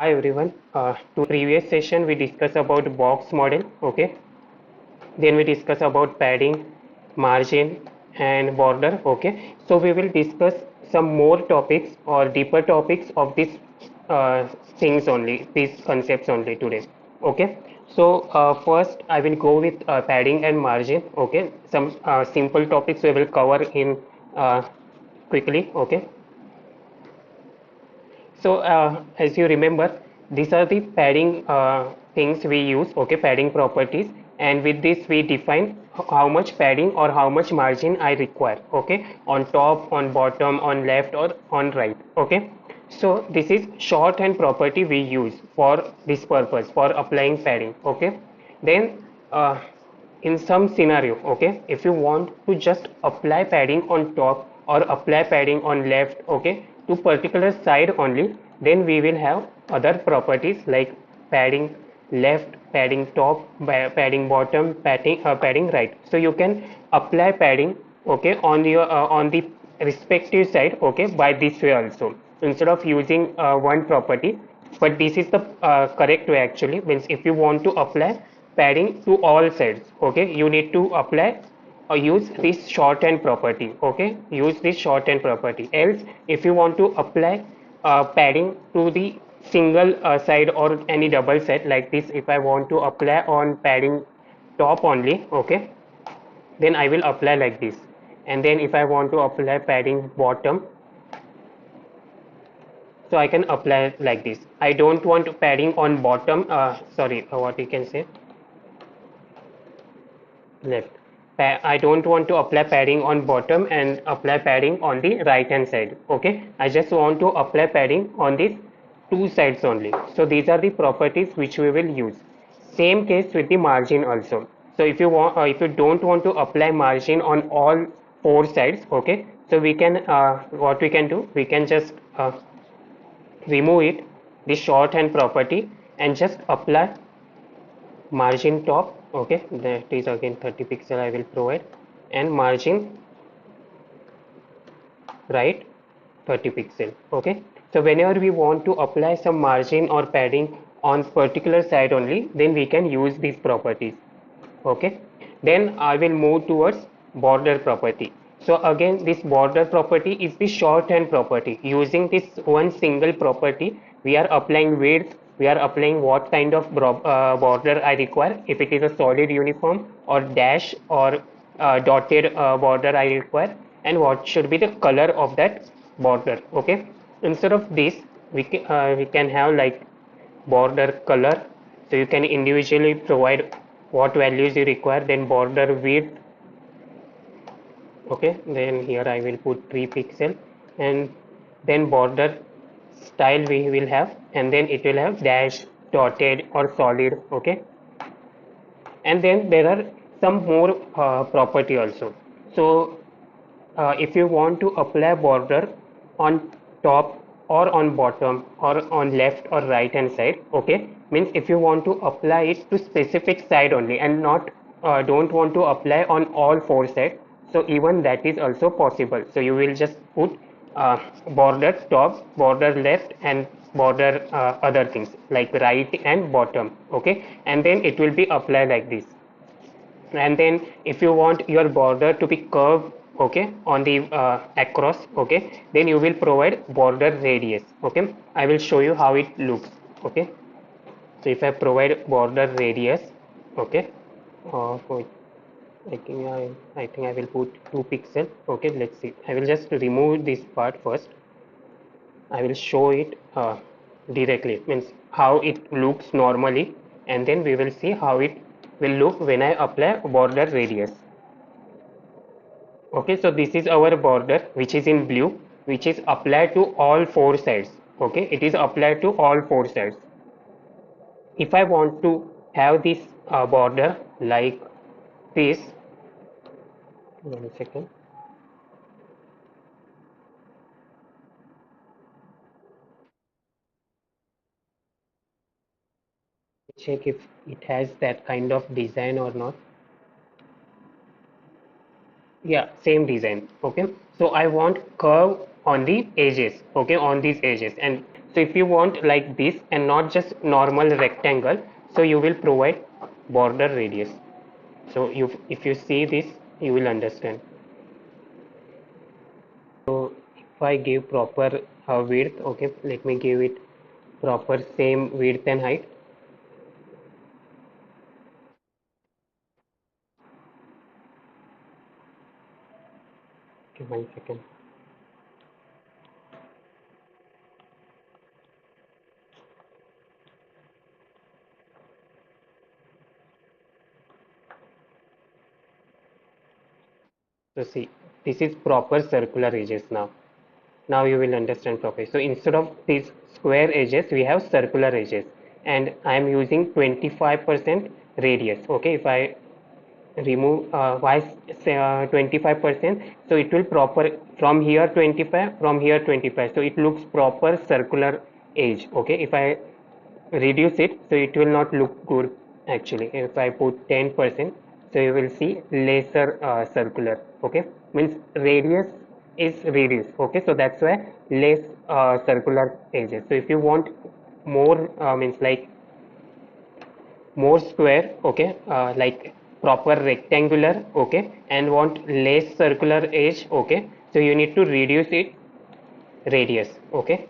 Hi everyone. To previous session we discussed about box model. Okay. Then we discuss about padding, margin, and border. Okay. So we will discuss some more topics or deeper topics of these uh, things only, these concepts only today. Okay. So first I will go with padding and margin. Okay. Some simple topics we will cover in uh, quickly. Okay. So, as you remember, these are the padding things we use, okay, padding properties, and with this we define how much padding or how much margin I require, okay, on top, on bottom, on left, or on right, okay. So, this is shorthand property we use for this purpose, for applying padding, okay. Then, in some scenario, okay, if you want to just apply padding on top or apply padding on left, okay, to particular side only, then we will have other properties like padding left, padding top, padding bottom, padding right. So you can apply padding, okay, on your on the respective side, okay, by this way also, instead of using one property. But this is the correct way actually. Means if you want to apply padding to all sides, okay, you need to apply or use this shorthand property, okay, use this shorthand property. Else if you want to apply padding to the single side or any double side like this, if I want to apply on padding top only, okay, then I will apply like this. And then if I want to apply padding bottom, so I can apply like this. I don't want padding on bottom, sorry, what you can say, left. I don't want to apply padding on bottom and apply padding on the right hand side, okay. I just want to apply padding on these two sides only. So these are the properties which we will use. Same case with the margin also. So if you don't want to apply margin on all four sides, okay, so we can what we can do, we can just remove it, the shorthand property, and just apply margin top, okay, that is again 30 pixel I will provide, and margin right 30 pixel, okay. So whenever we want to apply some margin or padding on particular side only, then we can use these properties, okay. Then I will move towards border property. So again this border property is the shorthand property. Using this one single property, we are applying width, we are applying what kind of border I require, if it is a solid uniform or dash or dotted border I require, and what should be the color of that border, okay. Instead of this, we can have like border color. So you can individually provide what values you require. Then border width, okay, then here I will put 3 pixel. And then border style we will have, and then it will have dash, dotted, or solid, okay. And then there are some more property also. So if you want to apply border on top or on bottom or on left or right hand side, okay, means if you want to apply it to specific side only and not don't want to apply on all four sides, so even that is also possible. So you will just put uh, border top, border left, and border other things like right and bottom, okay, and then it will be applied like this. And then if you want your border to be curved, okay, on the across, okay, then you will provide border radius, okay. I will show you how it looks, okay. So if I provide border radius, okay, wait, I think I will put 2 pixel, okay. Let's see, I will just remove this part first. I will show it directly, means how it looks normally, and then we will see how it will look when I apply border radius. Okay, so this is our border which is in blue, which is applied to all four sides. Okay, it is applied to all four sides. If I want to have this border like this, 1 second, check if it has that kind of design or not. Yeah, same design, okay. So I want curve on the edges, okay, on these edges, and So if you want like this and not just normal rectangle, so you will provide border radius. So if you see this, you will understand. So if I give proper width, okay, let me give it proper same width and height. Okay, 1 second. So see, this is proper circular edges now. Now you will understand properly. So instead of these square edges, we have circular edges, and I am using 25% radius. Okay, if I remove why 25%, so it will proper from here 25, from here 25, so it looks proper circular edge. Okay, if I reduce it, so it will not look good actually. If I put 10%, so you will see lesser circular. Okay, means radius is reduced. Okay, so that's why less circular edges. So if you want more means like more square, okay, like proper rectangular, okay, and want less circular edge, okay, so you need to reduce it radius. Okay,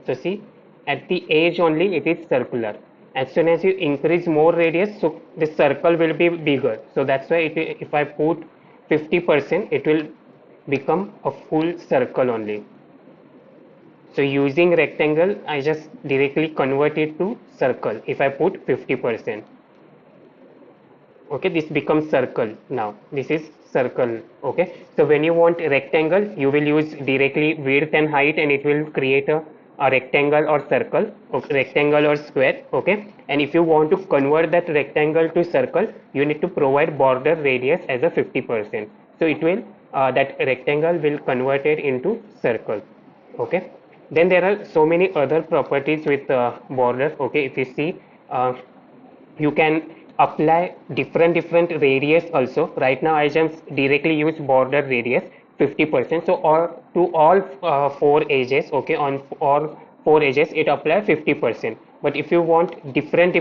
so see, at the edge only it is circular. As soon as you increase more radius, so the circle will be bigger. So that's why if I put 50%, it will become a full circle only. So using rectangle, I just directly convert it to circle if I put 50%. Okay, this becomes circle. Now this is circle. Okay, so when you want rectangle, you will use directly width and height, and it will create a rectangle or circle, okay, rectangle or square. Okay, and if you want to convert that rectangle to circle, you need to provide border radius as a 50%. So it will that rectangle will convert it into circle. Okay, then there are so many other properties with border. Okay, if you see, uh, you can apply different radius also. Right now I just directly use border radius 50%. So or to all four edges, okay, on all four edges it apply 50%. But if you want different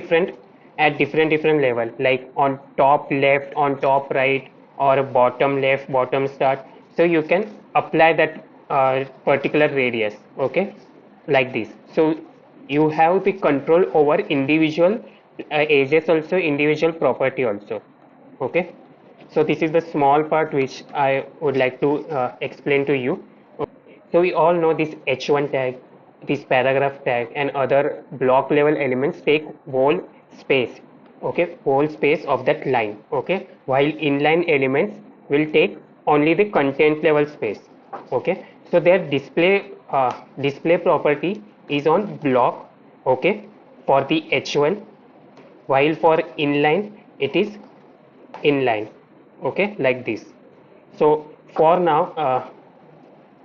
at different level, like on top left, on top right, or bottom left, bottom start, so you can apply that particular radius. Okay, like this. So you have the control over individual edges also, individual property also. Okay, so this is the small part which I would like to explain to you. So we all know this h1 tag, this paragraph tag, and other block level elements take whole space. Okay, whole space of that line. Okay, while inline elements will take only the content level space. Okay, so their display property is on block. Okay, for the h1, while for inline it is inline. Okay, like this. So for now,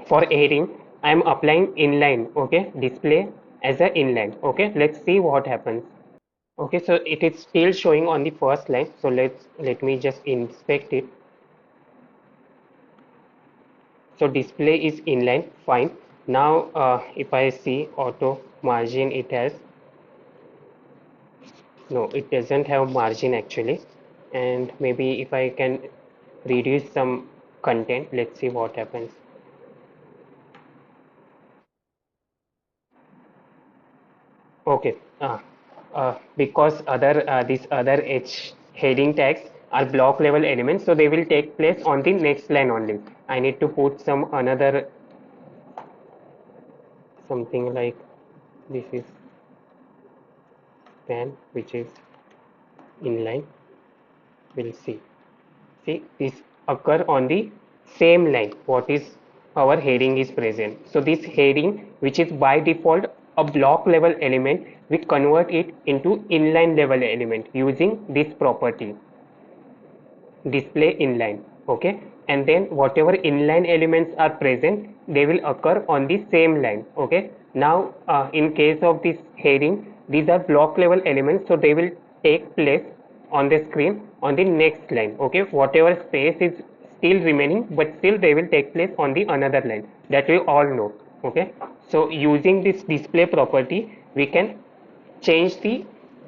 for heading, I am applying inline. Okay, display as a inline. Okay, let's see what happens. Okay, so it is still showing on the first line, so let me just inspect it. So display is inline, fine. Now if I see auto margin, it has no, it doesn't have margin actually. And maybe if I can reduce some content, let's see what happens. Okay, because other these other H heading tags are block level elements, so they will take place on the next line only. I need to put some another something like this is span, which is inline. We'll see. See, this occur on the same line. What is our heading is present. So this heading, which is by default a block level element, we convert it into inline level element using this property, display inline. Okay, and then whatever inline elements are present, they will occur on the same line. Okay, now in case of this heading, these are block level elements, so they will take place on the screen on the next line. Okay, whatever space is still remaining, but still they will take place on the another line, that we all know. Okay, so using this display property, we can change the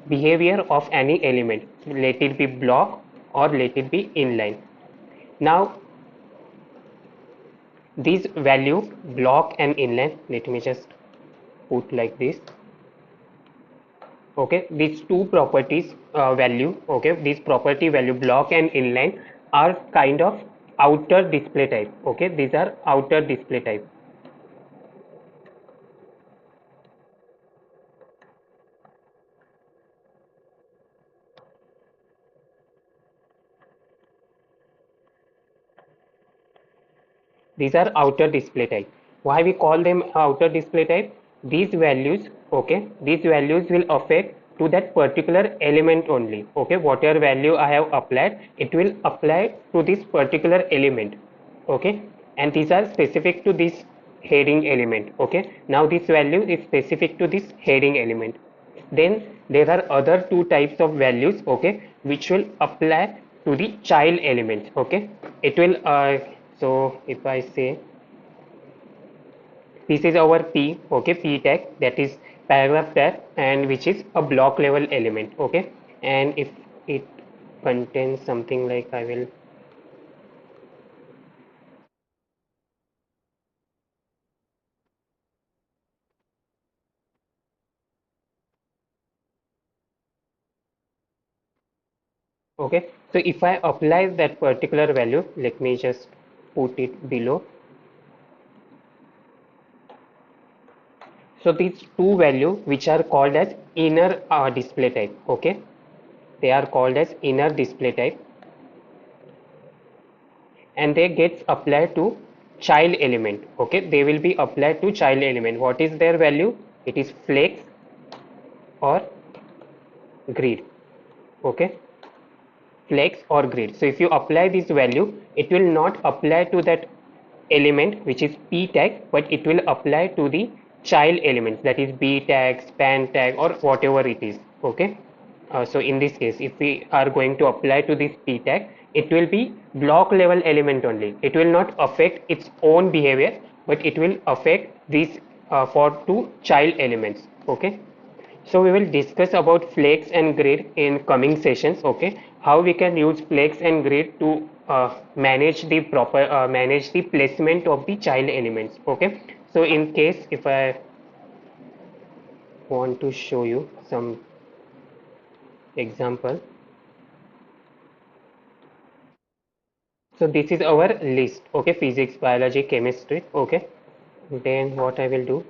behavior of any element, let it be block or let it be inline. Now these value block and inline, let me just put like this. Okay, these two properties value, okay, these property value block and inline are kind of outer display type. Okay, these are outer display type. These are outer display type. Why we call them outer display type? These values, okay, these values will affect to that particular element only. Okay, whatever value I have applied, it will apply to this particular element. Okay, and these are specific to this heading element. Okay, now this value is specific to this heading element. Then there are other two types of values, okay, which will apply to the child element. Okay, it will so if I say this is our p, okay, p tag, that is paragraph tag, and which is a block level element. Okay, and if it contains something like I will, okay, so if I apply that particular value, let me just put it below. So these two value which are called as inner display type. Okay, they are called as inner display type, and they gets applied to child element. Okay, they will be applied to child element. What is their value? It is flex or grid. Okay, flex or grid. So if you apply this value, it will not apply to that element which is p tag, but it will apply to the child elements, that is b tag, span tag, or whatever it is. Okay, so in this case, if we are going to apply to this p tag, it will be block level element only. It will not affect its own behavior, but it will affect these for two child elements. Okay, so we will discuss about flex and grid in coming sessions. Okay, how we can use flex and grid to manage the placement of the child elements. Okay, so in case if I want to show you some example, so this is our list. Okay, physics, biology, chemistry. Okay, then what I will do,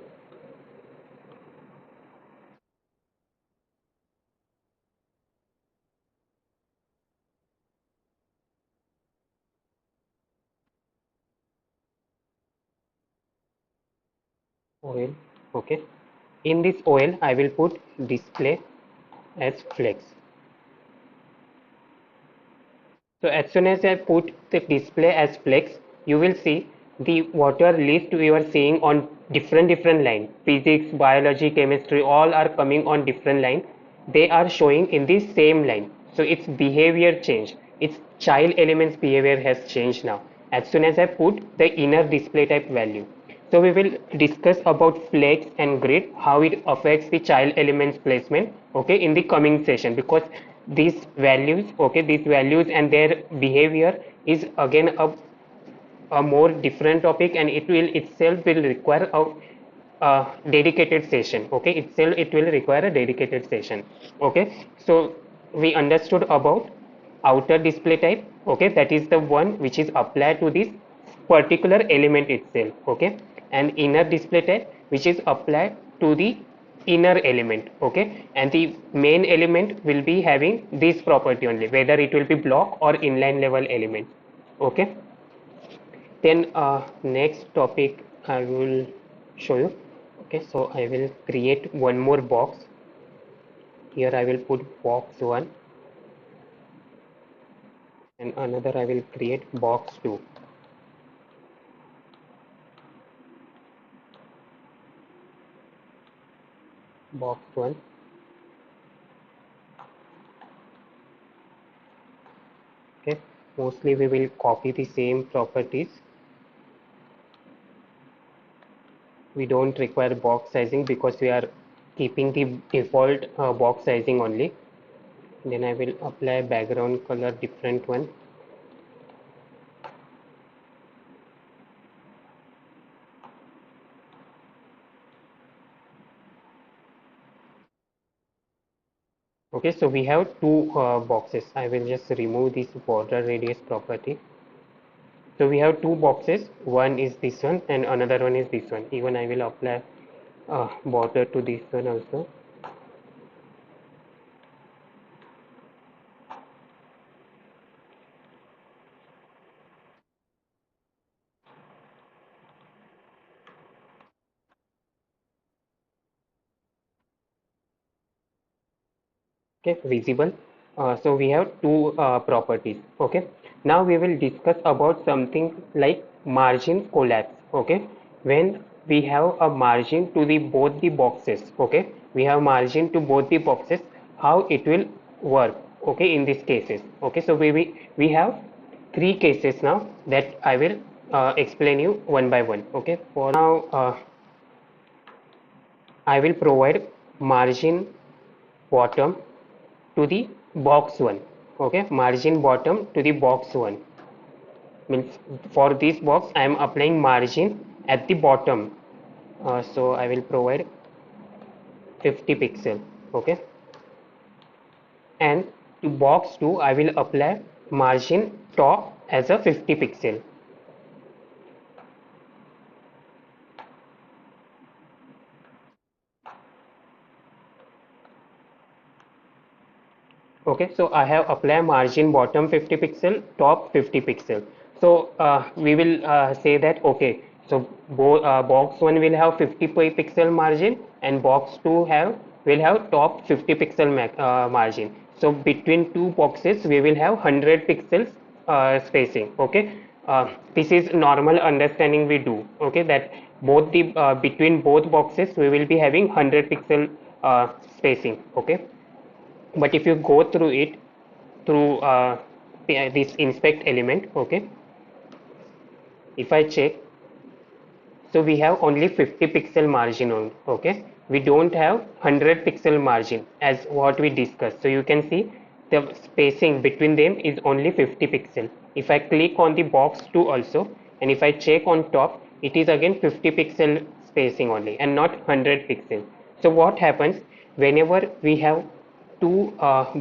oil. Okay, in this oil I will put display as flex. So as soon as I put the display as flex, you will see the water list we were seeing on different line. Physics, biology, chemistry, all are coming on different line. They are showing in the same line. So its behavior change. Its child elements behavior has changed now. As soon as I put the inner display type value. So we will discuss about flex and grid, how it affects the child elements placement, okay, in the coming session, because these values, okay, these values and their behavior is again a more different topic, and it will itself will require a dedicated session. Okay, itself it will require a dedicated session. Okay, so we understood about outer display type. Okay, that is the one which is applied to this particular element itself. Okay, and inner display type which is applied to the inner element. Okay, and the main element will be having this property only, whether it will be block or inline level element. Okay, then next topic I will show you. Okay, so I will create one more box. Here I will put box 1, and another I will create box 2. Box 1. Okay, mostly we will copy the same properties. we don't require box sizing because we are keeping the default box sizing only. Then I will apply background color different one. Okay, so we have two boxes. I will just remove this border radius property. So we have two boxes. One is this one and another one is this one. Even I will apply border to this one also. Okay, visible. So we have two properties. Okay, now we will discuss about something like margin collapse. Okay, when we have a margin to the both the boxes. Okay, we have margin to both the boxes, how it will work. Okay, in these cases. Okay, so we have three cases now that I will explain you one by one. Okay, for now I will provide margin bottom to the box one. Okay, margin bottom to the box one means for this box I am applying margin at the bottom. So I will provide 50 pixel. Okay, and to box 2 I will apply margin top as a 50 pixel. Okay, so I have applied margin bottom 50 pixel, top 50 pixel. So we will say that okay, so box 1 will have 50 pixel margin and box 2 will have top 50 pixel margin. So between two boxes we will have 100 pixels spacing. Okay, this is normal understanding we do. Okay, that both the between both boxes we will be having 100 pixel spacing. Okay, but if you go through it through this inspect element. Okay, if I check, so we have only 50 pixel margin on. Okay, we don't have 100 pixel margin as what we discussed. So you can see the spacing between them is only 50 pixel. If I click on the box 2 also, and if I check on top, it is again 50 pixel spacing only and not 100 pixel. So what happens whenever we have two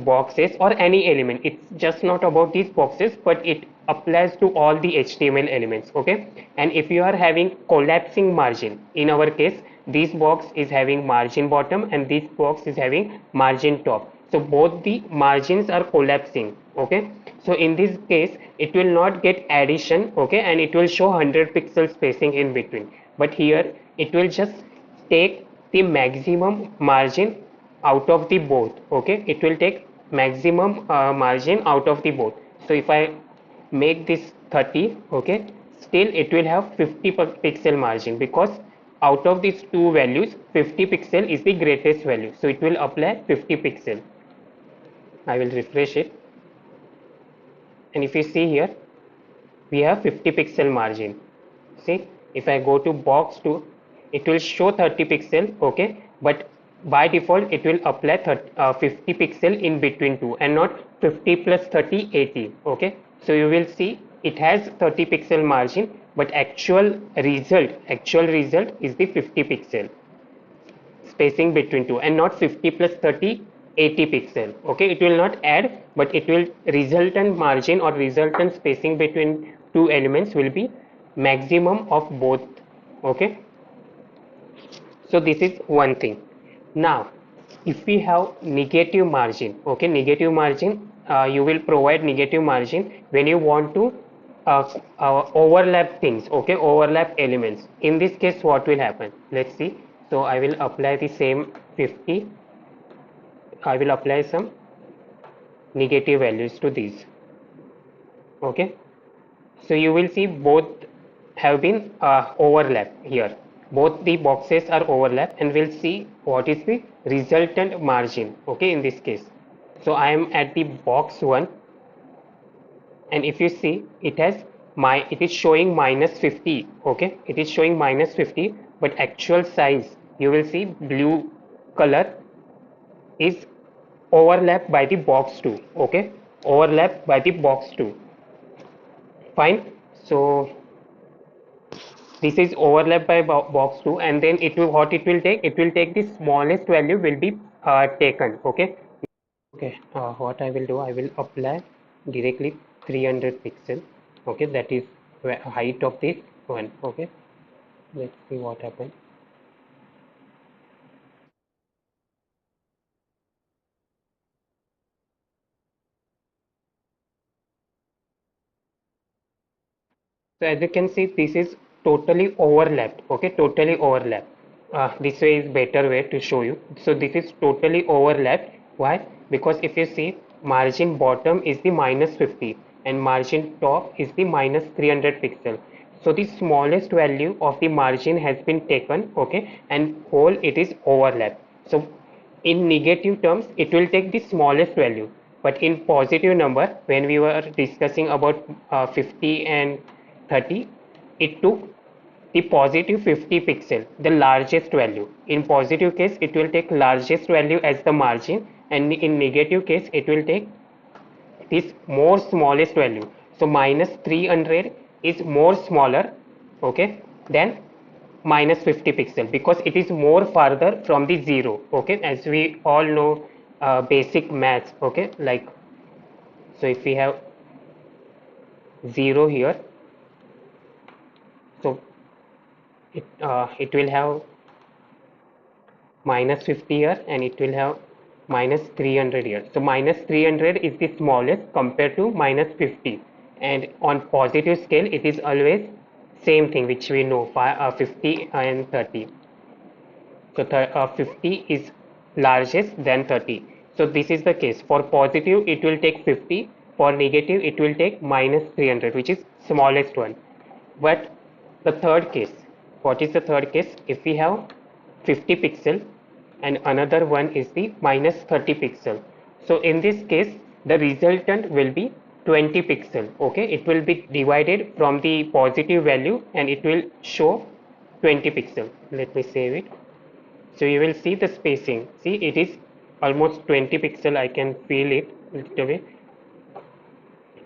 boxes or any element, it's just not about these boxes but it applies to all the HTML elements. Okay, and if you are having collapsing margin, in our case this box is having margin bottom and this box is having margin top, so both the margins are collapsing. Okay, so in this case it will not get addition. Okay, and it will show 100 pixel spacing in between, but here it will just take the maximum margin out of the both. Okay, it will take maximum margin out of the both. So if I make this 30, okay, still it will have 50 pixel margin because out of these two values 50 pixel is the greatest value, so it will apply 50 pixel. I will refresh it, and if you see here we have 50 pixel margin. See, if I go to box 2 it will show 30 pixel. Okay, but by default it will apply 50 pixel in between two and not 50 plus 30 80. Okay, so you will see it has 30 pixel margin, but actual result is the 50 pixel spacing between two and not 50 plus 30 80 pixel. Okay, it will not add, but it will resultant margin or resultant spacing between two elements will be maximum of both. Okay, so this is one thing. Now if we have negative margin, okay, negative margin, you will provide negative margin when you want to overlap things. Okay, overlap elements. In this case what will happen, let's see. So I will apply the same 50. I will apply some negative values to these. Okay, so you will see both have been overlap here. Both the boxes are overlap, and we'll see what is the resultant margin. Okay, in this case, so I am at the box 1, and if you see it is showing minus 50. Okay, it is showing minus 50, but actual size you will see blue color is overlapped by the box 2. Okay, overlapped by the box 2. Fine. So this is overlapped by box 2, and then it will, what it will take, it will take the smallest value will be taken. Okay. Okay, what I will do, I will apply directly 300 pixel. Okay, that is height of this one. Okay, let's see what happens. So as you can see, this is totally overlapped. Okay, totally overlapped. This way is better way to show you. So this is totally overlapped. Why? Because if you see, margin bottom is the -50 and margin top is the -300 pixel. So the smallest value of the margin has been taken. Okay, and whole it is overlapped. So in negative terms, it will take the smallest value. But in positive number, when we were discussing about 50 and 30, it took the positive 50 pixel, the largest value. In positive case, it will take largest value as the margin, and in negative case, it will take this more smallest value. So -300 is more smaller, okay, than -50 pixel, because it is more farther from the zero. Okay, as we all know basic maths. Okay, like, so if we have 0 here, so it will have -50 here, and it will have -300 here. So -300 is the smallest compared to -50, and on positive scale it is always same thing which we know, 50 and 30. So 50 is largest than 30. So this is the case. For positive it will take 50, for negative it will take -300, which is smallest one. But the third case, what is the third case? If we have 50 pixel and another one is the -30 pixel. So in this case, the resultant will be 20 pixel. Okay, it will be divided from the positive value and it will show 20 pixel. Let me save it. So you will see the spacing. See, it is almost 20 pixel. I can feel it a little bit.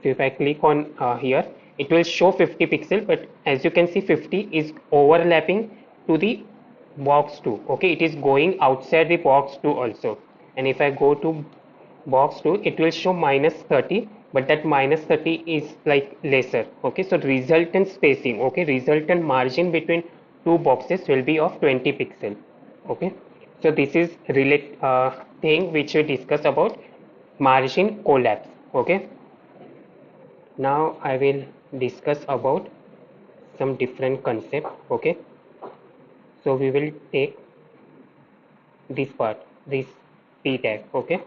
So if I click on here, it will show 50 pixel, but as you can see, 50 is overlapping to the box 2. Okay, it is going outside the box 2 also. And if I go to box 2, it will show -30, but that -30 is like lesser. Okay, so resultant spacing, okay, resultant margin between two boxes will be of 20 pixel. Okay, so this is relate thing which we discuss about margin collapse. Okay, now I will discuss about some different concept. Okay, so we will take this part, this p tag. Okay,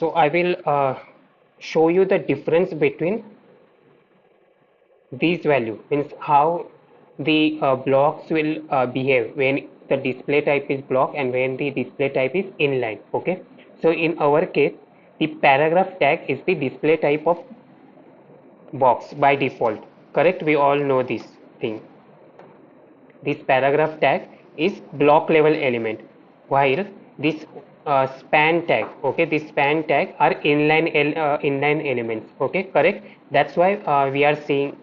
so I will show you the difference between these value, means how the blocks will behave when the display type is block and when the display type is inline. Okay, so in our case, the paragraph tag is the display type of box by default. Correct, we all know this thing. This paragraph tag is block level element, while this span tag, okay, this span tag are inline elements. Okay, correct. That's why we are seeing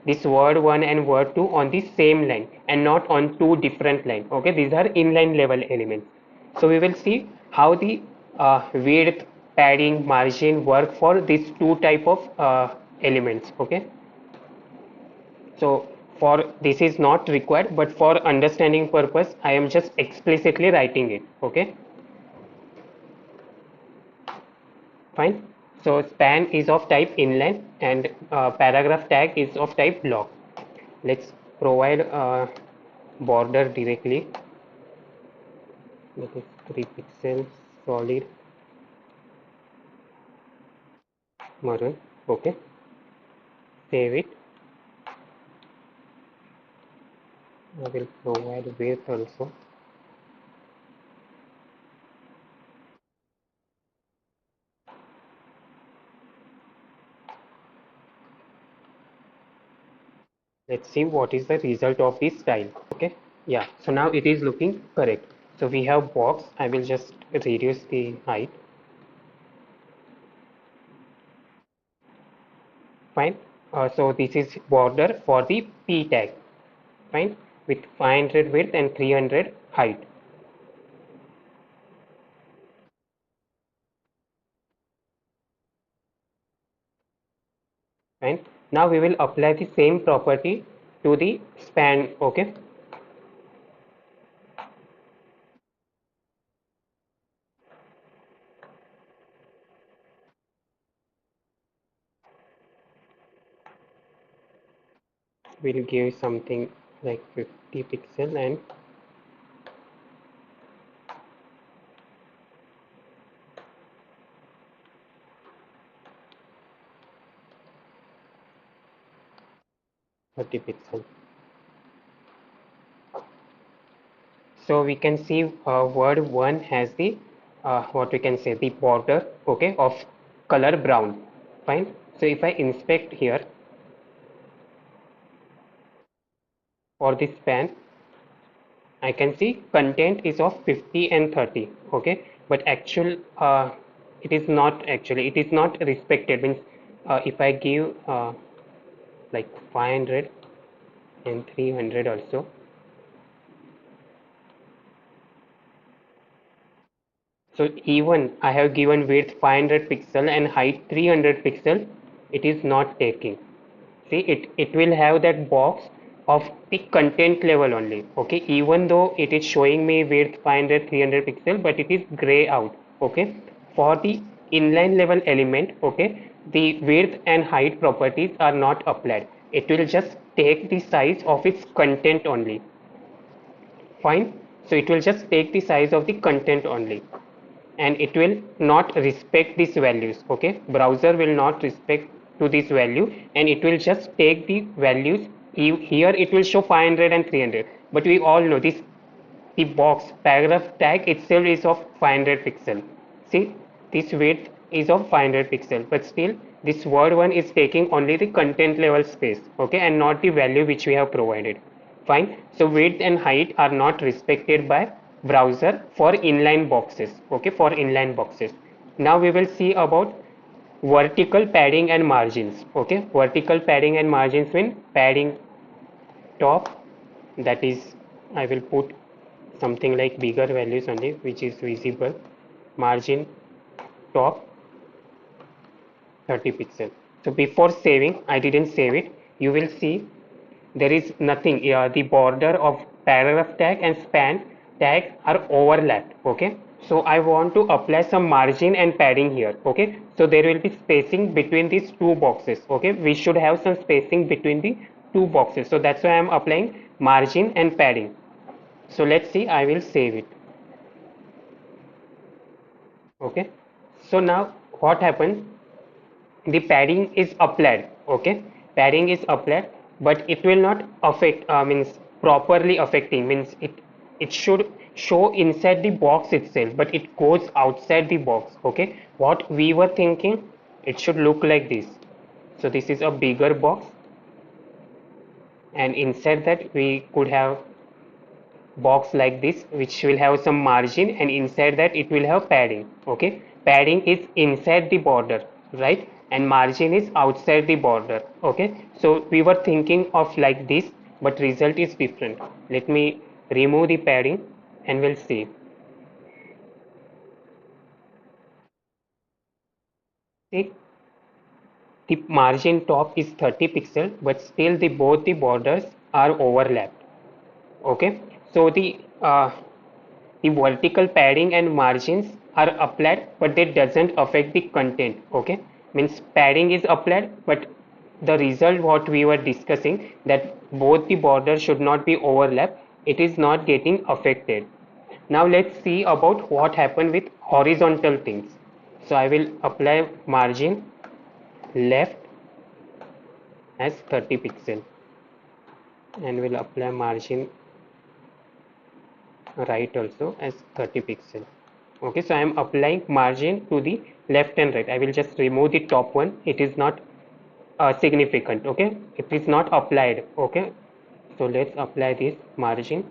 this word 1 and word 2 on the same line and not on two different lines. Okay, these are inline level elements. So we will see how the width, padding, margin work for these two type of elements. Okay, so for this is not required, but for understanding purpose, I am just explicitly writing it. Okay, fine. So span is of type inline and paragraph tag is of type block. Let's provide a border directly. That is 3 pixels solid maroon. Okay, save it. I will provide width also. Let's see what is the result of this style. Okay, yeah, so now it is looking correct. So we have box. I will just reduce the height. Fine. So this is border for the P tag. Fine, with 500 width and 300 height. Fine. Now we will apply the same property to the span. Okay, we'll give something like 50 pixel and 30 pixel. So we can see word 1 has the what we can say the border, okay, of color brown. Fine. So if I inspect here for this span, I can see content is of 50 and 30. Okay, but actual it is not actually, it is not respected. Means if I give like 500 and 300 also. So even I have given width 500 pixel and height 300 pixel, it is not taking. See, it will have that box of the content level only. Okay, even though it is showing me width 500, 300 pixel, but it is gray out. Okay, for the inline level element, okay, the width and height properties are not applied. It will just take the size of its content only. Fine. So it will just take the size of the content only, and it will not respect these values. Okay, browser will not respect to this value, and it will just take the values. Here it will show 500 and 300, but we all know this, the box paragraph tag itself is of 500 pixel. See, this width is of 500 pixel, but still this word one is taking only the content level space, okay, and not the value which we have provided. Fine. So width and height are not respected by browser for inline boxes. Okay, for inline boxes. Now we will see about vertical padding and margins. Okay, vertical padding and margins mean padding top, that is I will put something like bigger values only which is visible. Margin top 30 pixel. So before saving, I didn't save it. You will see there is nothing. The border of paragraph tag and span tag are overlapped. Okay, so I want to apply some margin and padding here. Okay, so there will be spacing between these two boxes. Okay, we should have some spacing between the two boxes, so that's why I'm applying margin and padding. So let's see, I will save it. Okay, so now what happens, the padding is applied. Okay, padding is applied, but it will not affect means properly affecting, means it should show inside the box itself, but it goes outside the box. Okay, what we were thinking, it should look like this. So this is a bigger box, and inside that we could have box like this which will have some margin, and inside that it will have padding. Okay, padding is inside the border, right, and margin is outside the border. Okay, so we were thinking of like this, but result is different. Let me remove the padding and we'll see. See, the margin top is 30 pixel, but still the both the borders are overlapped. Okay, so the vertical padding and margins are applied, but they doesn't affect the content. Okay, means padding is applied, but the result what we were discussing, that both the borders should not be overlap, it is not getting affected. Now let's see about what happened with horizontal things. So I will apply margin left as 30 pixel and will apply margin right also as 30 pixel. Okay, so I am applying margin to the left and right. I will just remove the top one, it is not significant. Okay, it is not applied. Okay, so let's apply this margin.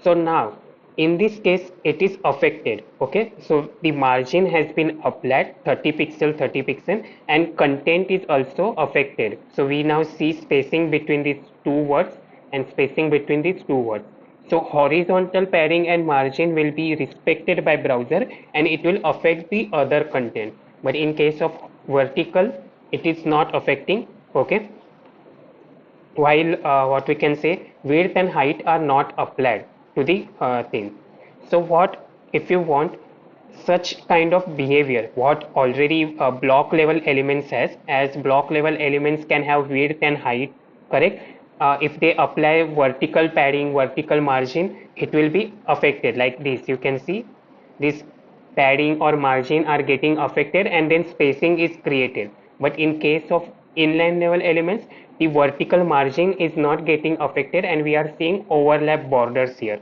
So now in this case it is affected. Okay, so the margin has been applied 30 pixel 30 pixel, and content is also affected. So we now see spacing between these two words and spacing between these two words. So horizontal padding and margin will be respected by browser and it will affect the other content, but in case of vertical it is not affecting. Okay, while what we can say, width and height are not applied to the thing. So what if you want such kind of behavior what already block level elements has, as block level elements can have width and height, correct? If they apply vertical padding, vertical margin, it will be affected like this. You can see this padding or margin are getting affected and then spacing is created. But in case of inline level elements, the vertical margin is not getting affected and we are seeing overlap borders here,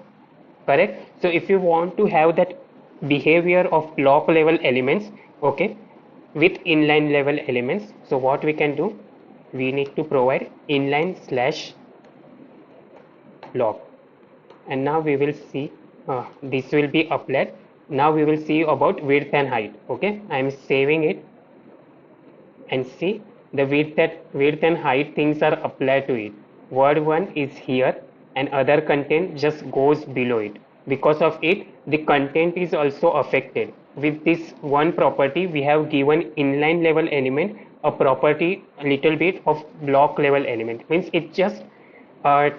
correct? So if you want to have that behavior of block level elements, okay, with inline level elements, so what we can do, we need to provide inline slash block, and now we will see this will be applied. Now we will see about width and height. Okay, I am saving it and see the width and height things are applied to it. Word 1 is here and other content just goes below it. Because of it, the content is also affected. With this one property, we have given inline level element a property a little bit of block level element. Means it just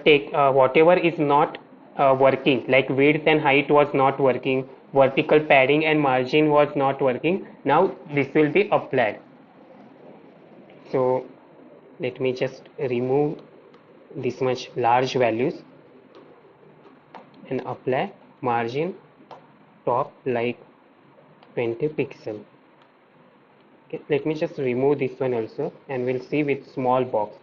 take whatever is not working, like width and height was not working, vertical padding and margin was not working. Now this will be applied. So let me just remove this much large values and apply margin top like 20 pixel. Okay, let me just remove this one also and we'll see with small box.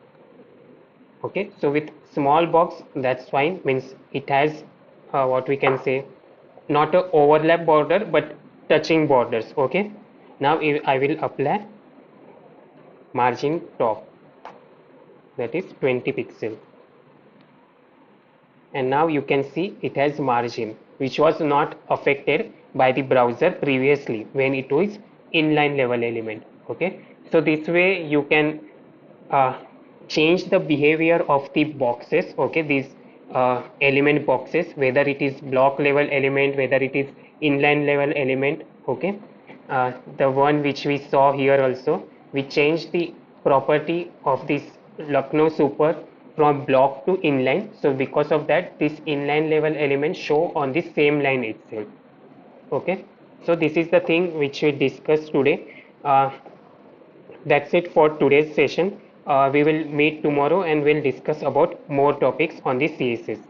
Okay, so with small box that's fine, means it has what we can say, not a overlap border but touching borders. Okay, now I will apply margin top, that is 20 pixel, and now you can see it has margin which was not affected by the browser previously when it was inline level element. Okay, so this way you can uh, change the behavior of the boxes. Okay, these element boxes, whether it is block level element, whether it is inline level element. Okay, the one which we saw here also, we changed the property of this Lucknow super from block to inline. So because of that, this inline level element show on the same line itself. Okay, so this is the thing which we discussed today. That's it for today's session. We will meet tomorrow and we'll discuss about more topics on the CSS.